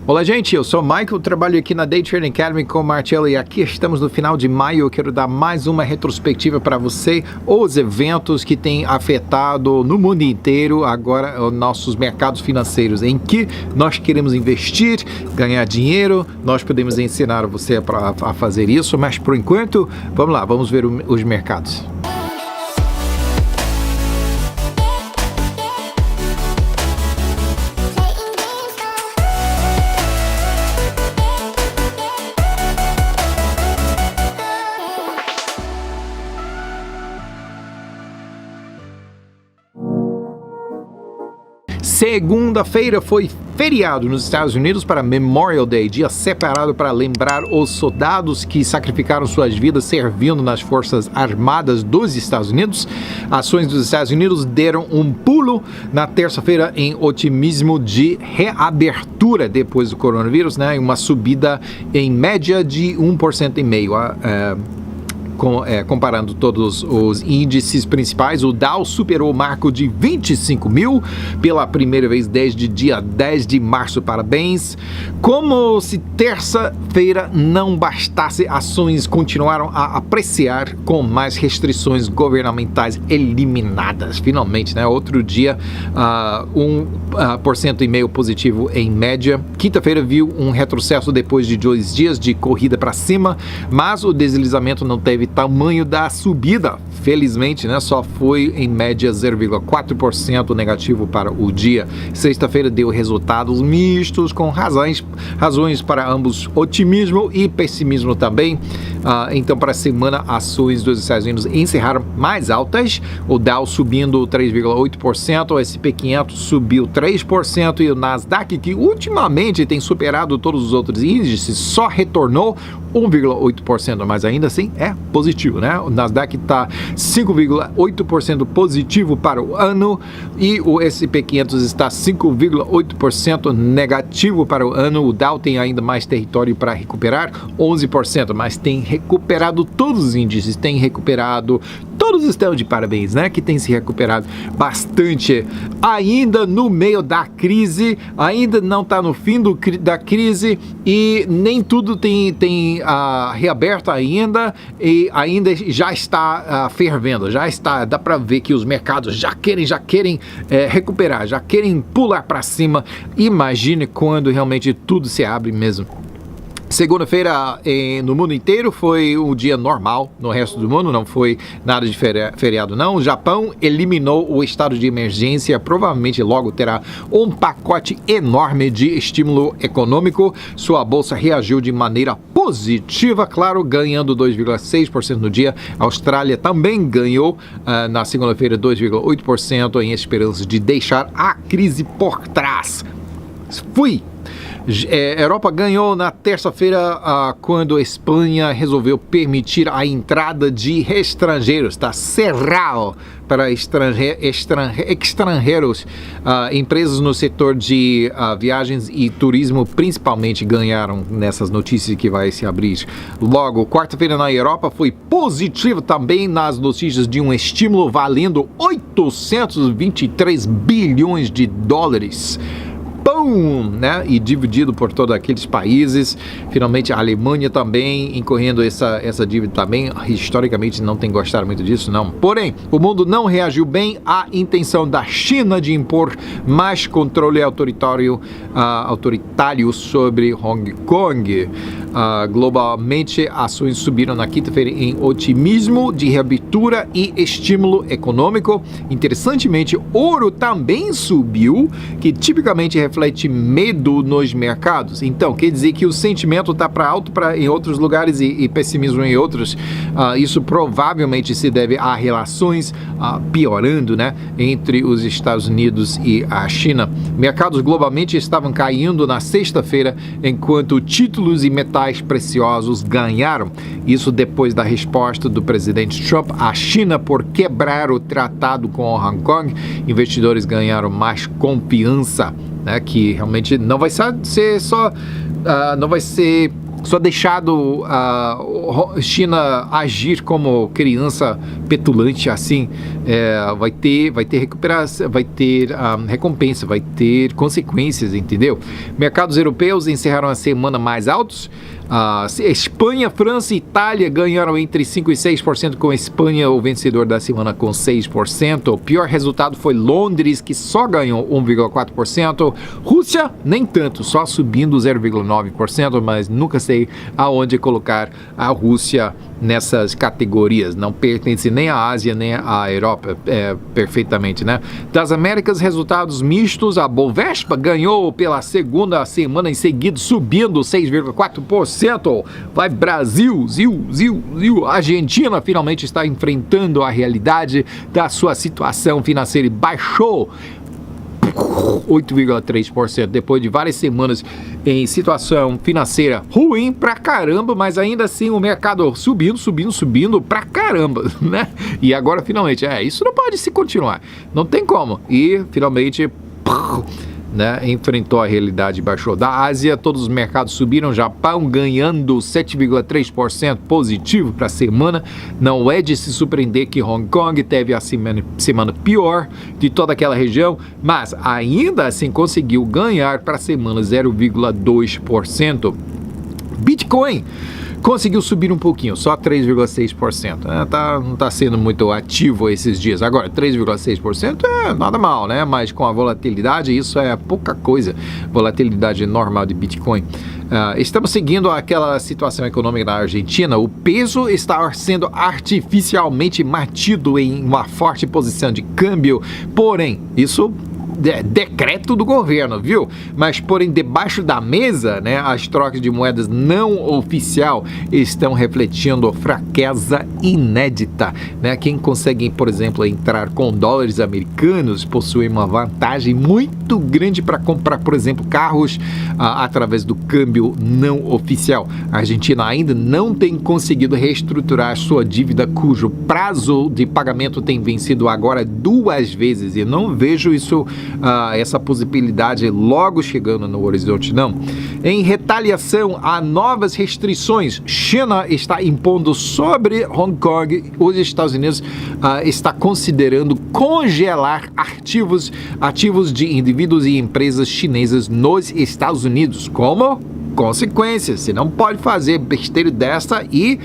Olá, gente, eu sou o Michael, trabalho aqui na Day Trading Academy com o Marcelo e aqui estamos no final de maio. Eu quero dar mais uma retrospectiva para você, os eventos que têm afetado no mundo inteiro agora os nossos mercados financeiros, em que nós queremos investir, ganhar dinheiro. Nós podemos ensinar você a fazer isso, mas por enquanto, vamos lá, vamos ver os mercados. Segunda-feira foi feriado nos Estados Unidos para Memorial Day, dia separado para lembrar os soldados que sacrificaram suas vidas servindo nas Forças Armadas dos Estados Unidos. Ações dos Estados Unidos deram um pulo na terça-feira em otimismo de reabertura depois do coronavírus, né? Uma subida em média de 1,5%. Comparando todos os índices principais, o Dow superou o marco de 25 mil pela primeira vez desde dia 10 de março. Parabéns! Como se terça-feira não bastasse, ações continuaram a apreciar com mais restrições governamentais eliminadas. Finalmente, né? Outro dia, 1,5% positivo em média. Quinta-feira viu um retrocesso depois de 2 dias de corrida para cima, mas o deslizamento não teve tamanho da subida, felizmente, né? Só foi em média 0,4% negativo para o dia. Sexta-feira deu resultados mistos com razões para ambos otimismo e pessimismo também. Então, para a semana, ações dos Estados Unidos encerraram mais altas, o Dow subindo 3,8%, o S&P 500 subiu 3% e o Nasdaq, que ultimamente tem superado todos os outros índices, só retornou 1,8%, mas ainda assim é positivo, né? O Nasdaq está 5,8% positivo para o ano e o S&P 500 está 5,8% negativo para o ano. O Dow tem ainda mais território para recuperar, 11%, mas tem recuperado todos os índices, tem recuperado, todos estão de parabéns, né? Que tem se recuperado bastante, ainda no meio da crise, ainda não está no fim da crise e nem tudo tem reaberto ainda e ainda já está fervendo, dá para ver que os mercados já querem recuperar, já querem pular para cima. Imagine quando realmente tudo se abre mesmo. Segunda-feira no mundo inteiro foi um dia normal, no resto do mundo não foi nada de feriado não. O Japão eliminou o estado de emergência, provavelmente logo terá um pacote enorme de estímulo econômico. Sua bolsa reagiu de maneira positiva, claro, ganhando 2,6% no dia. A Austrália também ganhou na segunda-feira 2,8% em esperança de deixar a crise por trás. Europa ganhou na terça-feira quando a Espanha resolveu permitir a entrada de estrangeiros, tá? Cerrado para estrangeiros. Empresas no setor de viagens e turismo principalmente ganharam nessas notícias que vai se abrir logo. Quarta-feira na Europa foi positiva também nas notícias de um estímulo valendo 823 bilhões de dólares. Né? E dividido por todos aqueles países. Finalmente a Alemanha também incorrendo essa dívida também. Historicamente não tem gostado muito disso, não. Porém, o mundo não reagiu bem à intenção da China de impor mais controle autoritário sobre Hong Kong. Globalmente, ações subiram na quinta-feira em otimismo de reabertura e estímulo econômico. Interessantemente, ouro também subiu, que tipicamente reflete medo nos mercados. Então, quer dizer que o sentimento está para alto em outros lugares e pessimismo em outros. Isso provavelmente se deve a relações piorando, né, entre os Estados Unidos e a China. Mercados globalmente estavam caindo na sexta-feira, enquanto títulos e metais preciosos ganharam. Isso depois da resposta do presidente Trump à China por quebrar o tratado com Hong Kong. Investidores ganharam mais confiança, né, que realmente não vai ser só não vai ser só deixado a China agir como criança petulante assim, vai ter recuperação, vai ter recompensa, vai ter consequências, entendeu? Mercados europeus encerraram a semana mais altos. Espanha, França e Itália ganharam entre 5% e 6%, com a Espanha o vencedor da semana com 6%. O pior resultado foi Londres, que só ganhou 1,4%. Rússia, nem tanto, só subindo 0,9%, mas nunca sei aonde colocar a Rússia nessas categorias. Não pertence nem à Ásia, nem à Europa, perfeitamente, né? Das Américas, resultados mistos. A Bovespa ganhou pela segunda semana em seguida, subindo 6,4%. Vai Brasil, Zil. A Argentina finalmente está enfrentando a realidade da sua situação financeira e baixou 8,3% depois de várias semanas em situação financeira ruim pra caramba, mas ainda assim o mercado subindo pra caramba, né? E agora finalmente, isso não pode se continuar, não tem como. E finalmente, né, enfrentou a realidade e baixou. Da Ásia, todos os mercados subiram. Japão ganhando 7,3% positivo para a semana. Não é de se surpreender que Hong Kong teve a semana pior de toda aquela região, mas ainda assim conseguiu ganhar para a semana 0,2%. Bitcoin conseguiu subir um pouquinho, só 3,6%. Não está sendo muito ativo esses dias. Agora, 3,6% é nada mal, né? Mas com a volatilidade, isso é pouca coisa. Volatilidade normal de Bitcoin. Estamos seguindo aquela situação econômica na Argentina. O peso está sendo artificialmente mantido em uma forte posição de câmbio. Porém, isso decreto do governo, viu? Mas, porém, debaixo da mesa, né, as trocas de moedas não oficial estão refletindo fraqueza inédita, né? Quem consegue, por exemplo, entrar com dólares americanos possui uma vantagem muito grande para comprar, por exemplo, carros através do câmbio não oficial. A Argentina ainda não tem conseguido reestruturar sua dívida, cujo prazo de pagamento tem vencido agora 2 vezes, e não vejo isso, essa possibilidade logo chegando no horizonte, não. Em retaliação a novas restrições, China está impondo sobre Hong Kong. Os Estados Unidos está considerando congelar ativos de indivíduos e empresas chinesas nos Estados Unidos. Como consequências, você não pode fazer besteira dessa e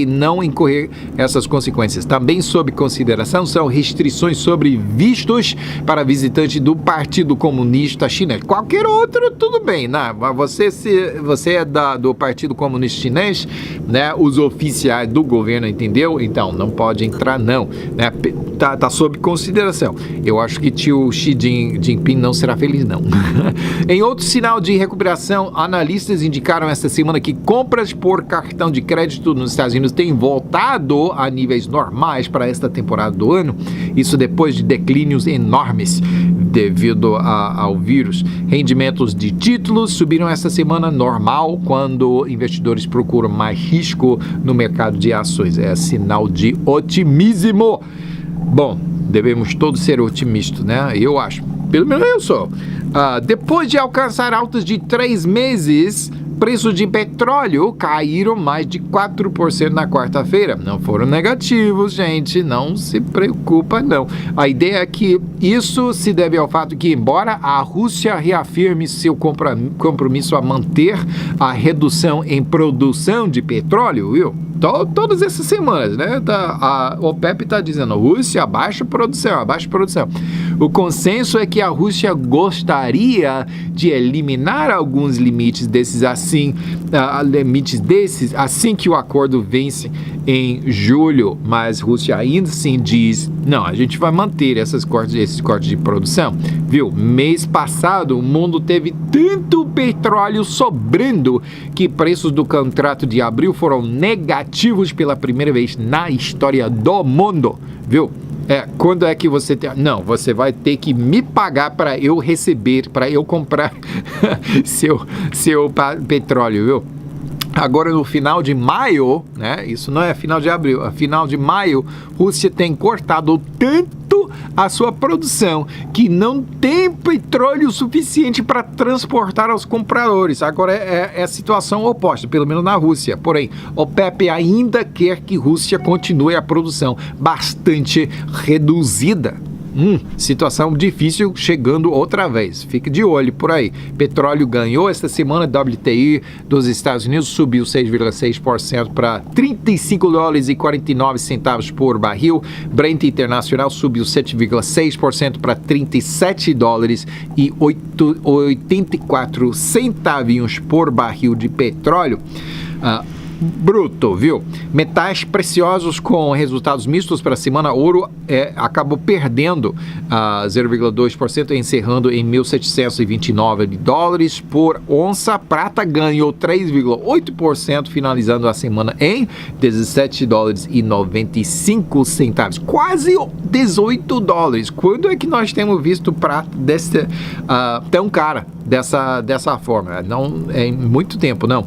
não incorrer essas consequências. Também sob consideração são restrições sobre vistos para visitantes do Partido Comunista Chinês. Qualquer outro, tudo bem, né? Você é do Partido Comunista Chinês, né? Os oficiais do governo, entendeu? Então, não pode entrar, não, né? Tá sob consideração. Eu acho que tio Xi Jinping não será feliz, não. Em outro sinal de recuperação, analistas indicaram esta semana que compras por cartão de crédito nos Estados Unidos têm voltado a níveis normais para esta temporada do ano. Isso depois de declínios enormes devido ao vírus. Rendimentos de títulos subiram esta semana, normal, quando investidores procuram mais risco no mercado de ações. É sinal de otimismo. Bom, devemos todos ser otimistas, né? Eu acho. Pelo menos eu sou. Depois de alcançar altas de 3 meses, preços de petróleo caíram mais de 4% na quarta-feira. Não foram negativos, gente. Não se preocupa, não. A ideia é que isso se deve ao fato que, embora a Rússia reafirme seu compromisso a manter a redução em produção de petróleo, viu? Todas essas semanas, né? A OPEP está dizendo, Rússia, abaixa a produção. O consenso é que a Rússia gostaria de eliminar alguns limites desses assim que o acordo vence em julho, mas a Rússia ainda assim diz, não, a gente vai manter esses cortes de produção, viu? Mês passado, o mundo teve tanto petróleo sobrando que preços do contrato de abril foram negativos pela primeira vez na história do mundo, viu? Quando é que você tem... Não, você vai ter que me pagar para eu receber, para eu comprar seu petróleo, viu? Agora, no final de maio, né? Isso não é final de abril, é final de maio, Rússia tem cortado tanto a sua produção, que não tem petróleo suficiente para transportar aos compradores. Agora é a situação oposta, pelo menos na Rússia. Porém, o OPEP ainda quer que a Rússia continue a produção bastante reduzida. Situação difícil chegando outra vez. Fique de olho por aí. Petróleo ganhou esta semana. WTI dos Estados Unidos subiu 6,6% para $35,49 por barril. Brent Internacional subiu 7,6% para $37,84 por barril de petróleo. Bruto, viu? Metais preciosos com resultados mistos para a semana. Ouro acabou perdendo 0,2%, encerrando em $1.729 por onça. Prata ganhou 3,8%, finalizando a semana em $17,95, quase $18. Quando é que nós temos visto prata tão cara dessa forma? Não é muito tempo, não.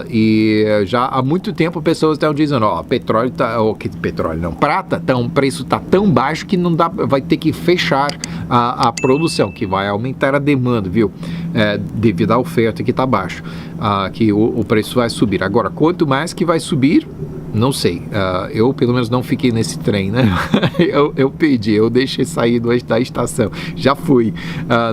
E já há muito tempo pessoas estão dizendo, prata, o preço está tão baixo que não dá, vai ter que fechar a produção, que vai aumentar a demanda, viu? Devido à oferta que está baixo, que o preço vai subir. Agora, quanto mais que vai subir, não sei, eu pelo menos não fiquei nesse trem, né? eu deixei sair da estação, já fui,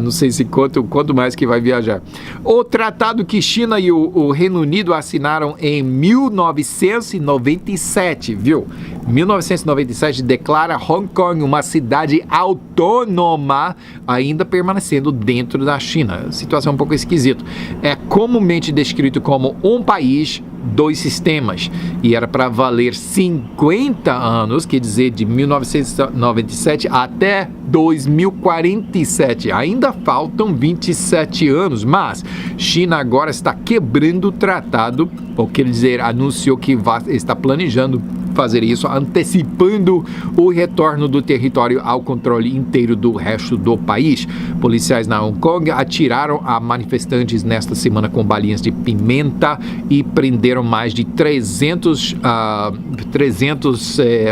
não sei se quanto mais que vai viajar. O tratado que China e o Reino Unido assinaram em 1997, viu? 1997 declara Hong Kong uma cidade autônoma, ainda permanecendo dentro da China. Situação um pouco esquisita. É comumente descrito como um país, dois sistemas, e era para valer 50 anos, quer dizer, de 1997 até 2047. Ainda faltam 27 anos, mas China agora está quebrando o tratado, ou quer dizer, anunciou que está planejando fazer isso, antecipando o retorno do território ao controle inteiro do resto do país. Policiais na Hong Kong atiraram a manifestantes nesta semana com balinhas de pimenta e prenderam mais de 300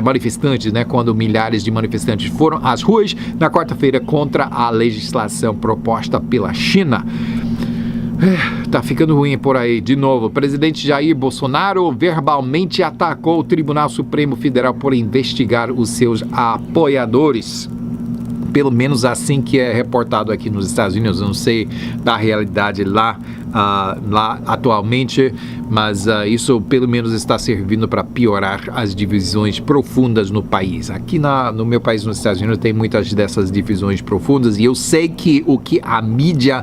manifestantes, né, quando milhares de manifestantes foram às ruas na quarta-feira contra a legislação proposta pela China. Tá ficando ruim por aí. De novo, o presidente Jair Bolsonaro verbalmente atacou o Tribunal Supremo Federal por investigar os seus apoiadores. Pelo menos assim que é reportado aqui nos Estados Unidos. Não sei da realidade lá atualmente, mas isso pelo menos está servindo para piorar as divisões profundas no país. Aqui no meu país, nos Estados Unidos, tem muitas dessas divisões profundas, e eu sei que o que a mídia,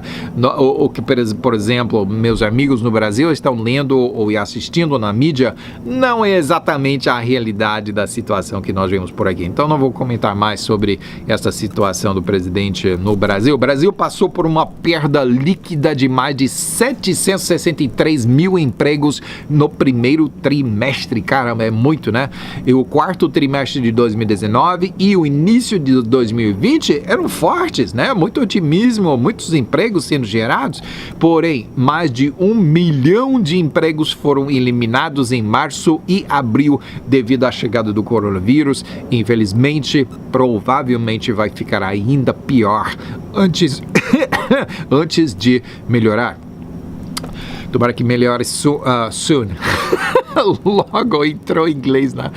por exemplo, meus amigos no Brasil estão lendo ou assistindo na mídia, não é exatamente a realidade da situação que nós vemos por aqui. Então não vou comentar mais sobre essa situação do presidente no Brasil. O Brasil passou por uma perda líquida de mais de 763 mil empregos no primeiro trimestre. Caramba, é muito, né? E o quarto trimestre de 2019 e o início de 2020 eram fortes, né? Muito otimismo, muitos empregos sendo gerados. Porém, mais de 1 milhão de empregos foram eliminados em março e abril devido à chegada do coronavírus. Infelizmente, provavelmente vai ficar ainda pior antes de melhorar. Tomara que melhore soon. Logo entrou inglês na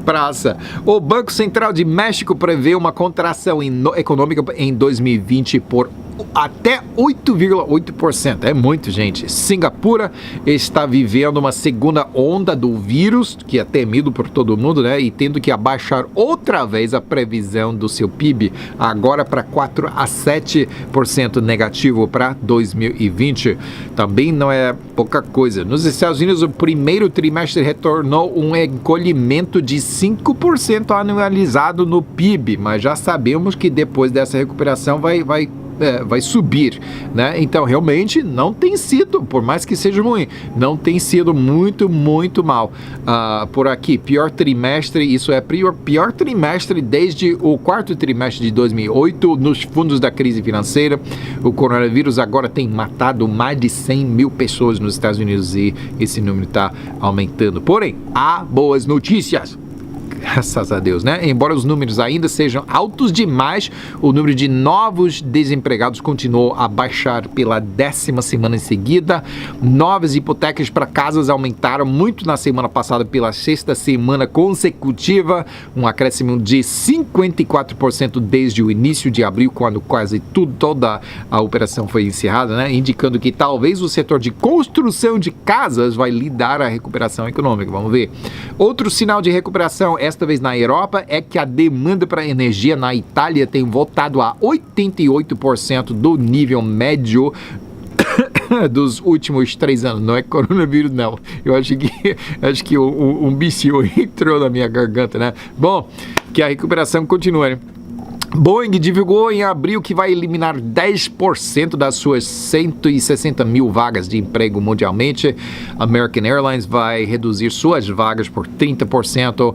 praça. O Banco Central de México prevê uma contração econômica em 2020 por até 8,8%. É muito, gente. Singapura está vivendo uma segunda onda do vírus, que é temido por todo mundo, né? E tendo que abaixar outra vez a previsão do seu PIB, agora para 4 a 7% negativo para 2020. Também não é pouca coisa. Nos Estados Unidos, o primeiro trimestre retornou um encolhimento de 5% anualizado no PIB, mas já sabemos que depois dessa recuperação vai subir, né? Então, realmente, não tem sido, por mais que seja ruim, não tem sido muito mal por aqui. Pior trimestre, isso é pior trimestre desde o quarto trimestre de 2008, nos fundos da crise financeira. O coronavírus agora tem matado mais de 100 mil pessoas nos Estados Unidos e esse número está aumentando. Porém, há boas notícias. Graças a Deus, né? Embora os números ainda sejam altos demais, o número de novos desempregados continuou a baixar pela 10ª semana em seguida. Novas hipotecas para casas aumentaram muito na semana passada pela 6ª semana consecutiva, um acréscimo de 54% desde o início de abril, quando quase toda a operação foi encerrada, né? Indicando que talvez o setor de construção de casas vai lidar a recuperação econômica. Vamos ver. Outro sinal de recuperação, esta vez na Europa, é que a demanda para energia na Itália tem voltado a 88% do nível médio dos últimos 3 anos. Não é coronavírus, não. Eu acho que um bicho entrou na minha garganta, né? Bom, que a recuperação continua, né? Boeing divulgou em abril que vai eliminar 10% das suas 160 mil vagas de emprego mundialmente. American Airlines vai reduzir suas vagas por 30%.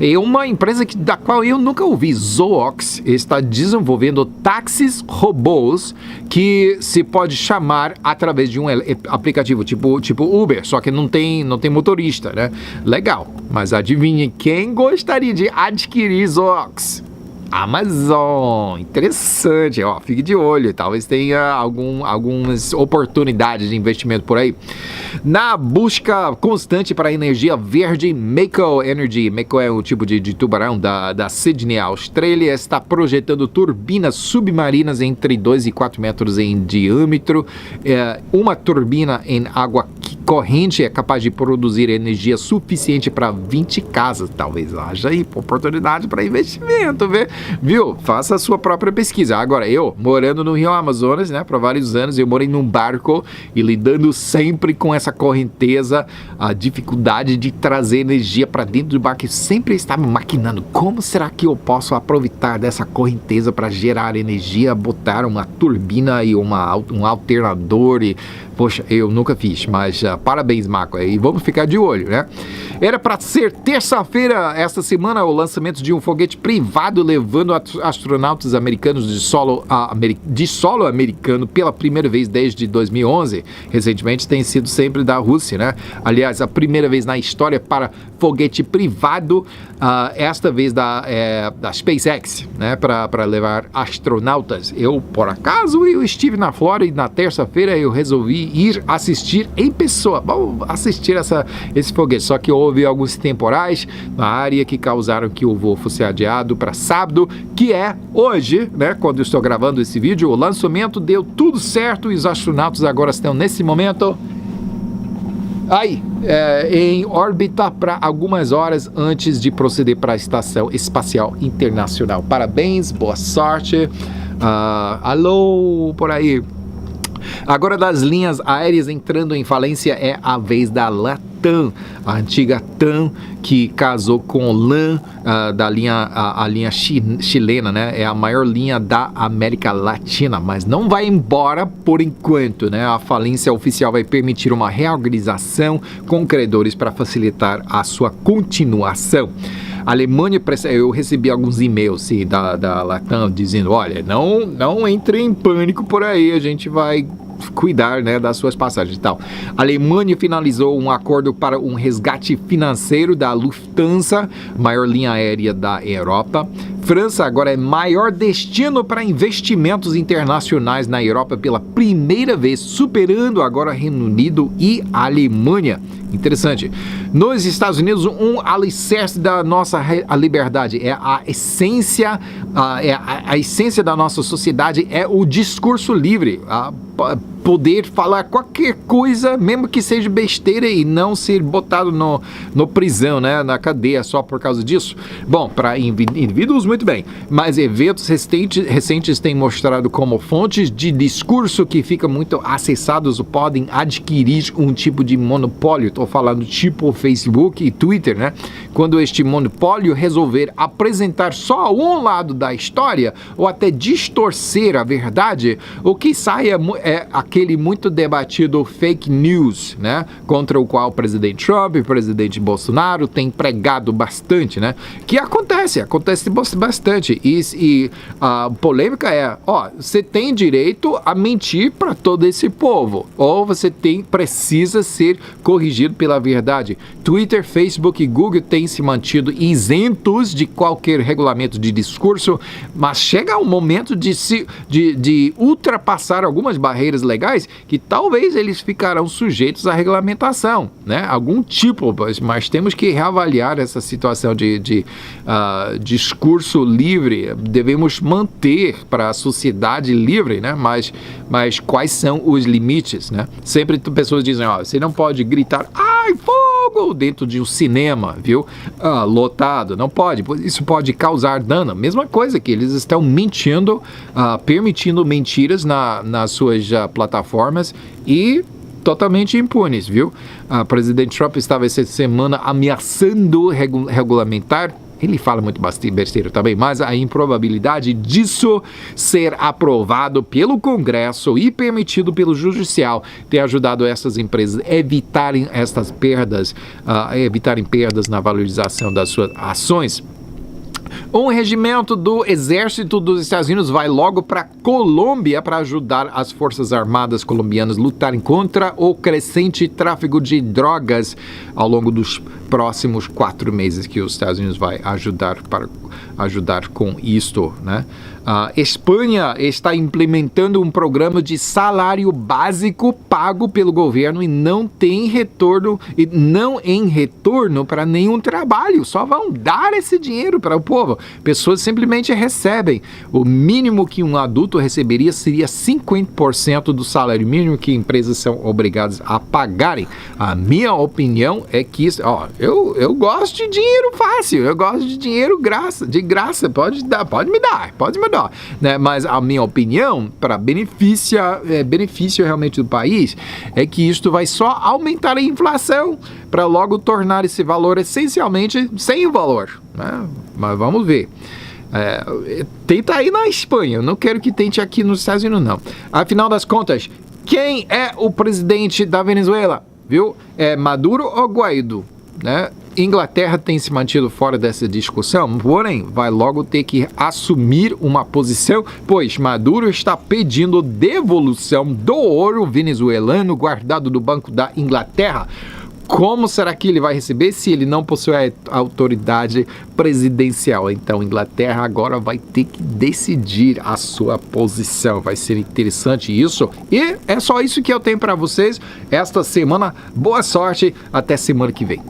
E uma empresa da qual eu nunca ouvi, Zoox, está desenvolvendo táxis robôs que se pode chamar através de um aplicativo tipo Uber, só que não tem motorista, né? Legal, mas adivinhe quem gostaria de adquirir Zoox? Amazon, interessante, ó, fique de olho, talvez tenha algumas oportunidades de investimento por aí. Na busca constante para energia verde, Mako Energy, Mako é o tipo de tubarão da Sydney, Austrália, está projetando turbinas submarinas entre 2 e 4 metros em diâmetro. Uma turbina em água corrente é capaz de produzir energia suficiente para 20 casas, talvez haja aí oportunidade para investimento, viu? Faça a sua própria pesquisa. Agora, eu, morando no Rio Amazonas, né, por vários anos, eu morei num barco e lidando sempre com essa correnteza, a dificuldade de trazer energia para dentro do barco, eu sempre estava maquinando, como será que eu posso aproveitar dessa correnteza para gerar energia, botar uma turbina e um alternador e, poxa, eu nunca fiz, mas parabéns, Marco, e vamos ficar de olho, né? Era para ser terça-feira, esta semana, o lançamento de um foguete privado levando astronautas americanos de solo americano pela primeira vez desde 2011. Recentemente tem sido sempre da Rússia, né? Aliás, a primeira vez na história para foguete privado, esta vez da SpaceX, né? Para levar astronautas. Por acaso, eu estive na Flórida e na terça-feira eu resolvi ir assistir em pessoa. Vamos assistir esse foguete, só que houve alguns temporais na área que causaram que o voo fosse adiado para sábado, que é hoje, né, quando eu estou gravando esse vídeo. O lançamento deu tudo certo e os astronautas agora estão nesse momento em órbita para algumas horas antes de proceder para a Estação Espacial Internacional. Parabéns, boa sorte. Alô, por aí. Agora, das linhas aéreas entrando em falência é a vez da Latam, a antiga TAM, que casou com LAN, a linha chilena, né? É a maior linha da América Latina, mas não vai embora por enquanto, né? A falência oficial vai permitir uma reorganização com credores para facilitar a sua continuação. A Alemanha, eu recebi alguns e-mails da Latam dizendo, olha, não entre em pânico por aí, a gente vai cuidar, né, das suas passagens e tal. A Alemanha finalizou um acordo para um resgate financeiro da Lufthansa, maior linha aérea da Europa. França agora é maior destino para investimentos internacionais na Europa pela primeira vez, superando agora Reino Unido e a Alemanha. Interessante. Nos Estados Unidos, um alicerce da nossa liberdade é a essência, a essência da nossa sociedade é o discurso livre, poder falar qualquer coisa, mesmo que seja besteira, e não ser botado no prisão, né, na cadeia só por causa disso. Bom, para indivíduos, muito bem, mas eventos recentes têm mostrado como fontes de discurso que ficam muito acessados podem adquirir um tipo de monopólio. Estou falando tipo Facebook e Twitter, né? Quando este monopólio resolver apresentar só um lado da história ou até distorcer a verdade, o que sai é aquele muito debatido fake news, né? Contra o qual o presidente Trump e o presidente Bolsonaro têm pregado bastante, né? Que acontece bastante. E a polêmica é, você tem direito a mentir para todo esse povo, ou você precisa ser corrigido pela verdade. Twitter, Facebook e Google têm se mantido isentos de qualquer regulamento de discurso, mas chega um momento de ultrapassar algumas barreiras legais que talvez eles ficarão sujeitos à regulamentação, né? Algum tipo, mas temos que reavaliar essa situação de discurso livre. Devemos manter para a sociedade livre, né? Mas quais são os limites, né? Sempre pessoas dizem, você não pode gritar, ai, fogo, dentro de um cinema, viu? Lotado, não pode, isso pode causar dano. Mesma coisa que eles estão mentindo, permitindo mentiras nas suas plataformas e totalmente impunes, viu? O presidente Trump estava essa semana ameaçando regulamentar. Ele fala muito besteira também, mas a improbabilidade disso ser aprovado pelo Congresso e permitido pelo Judicial tem ajudado essas empresas a evitarem essas perdas, evitarem perdas na valorização das suas ações. Um regimento do Exército dos Estados Unidos vai logo para Colômbia para ajudar as Forças Armadas colombianas a lutarem contra o crescente tráfico de drogas ao longo dos próximos 4 meses que os Estados Unidos vai ajudar com isto, né? A Espanha está implementando um programa de salário básico pago pelo governo e não em retorno para nenhum trabalho, só vão dar esse dinheiro para o povo. Pessoas simplesmente recebem. O mínimo que um adulto receberia seria 50% do salário mínimo que empresas são obrigadas a pagarem. A minha opinião é que isso, eu gosto de dinheiro fácil, eu gosto de dinheiro de graça, pode me dar, né? Mas a minha opinião, para benefício realmente do país, é que isto vai só aumentar a inflação para logo tornar esse valor essencialmente sem valor, né? Mas vamos ver. Tenta aí na Espanha, eu não quero que tente aqui nos Estados Unidos, não. Afinal das contas, quem é o presidente da Venezuela? Viu? É Maduro ou Guaidó? Né? Inglaterra tem se mantido fora dessa discussão, porém vai logo ter que assumir uma posição, pois Maduro está pedindo devolução do ouro venezuelano guardado no Banco da Inglaterra. Como será que ele vai receber se ele não possui a autoridade presidencial? Então, a Inglaterra agora vai ter que decidir a sua posição. Vai ser interessante isso. E é só isso que eu tenho para vocês esta semana. Boa sorte. Até semana que vem.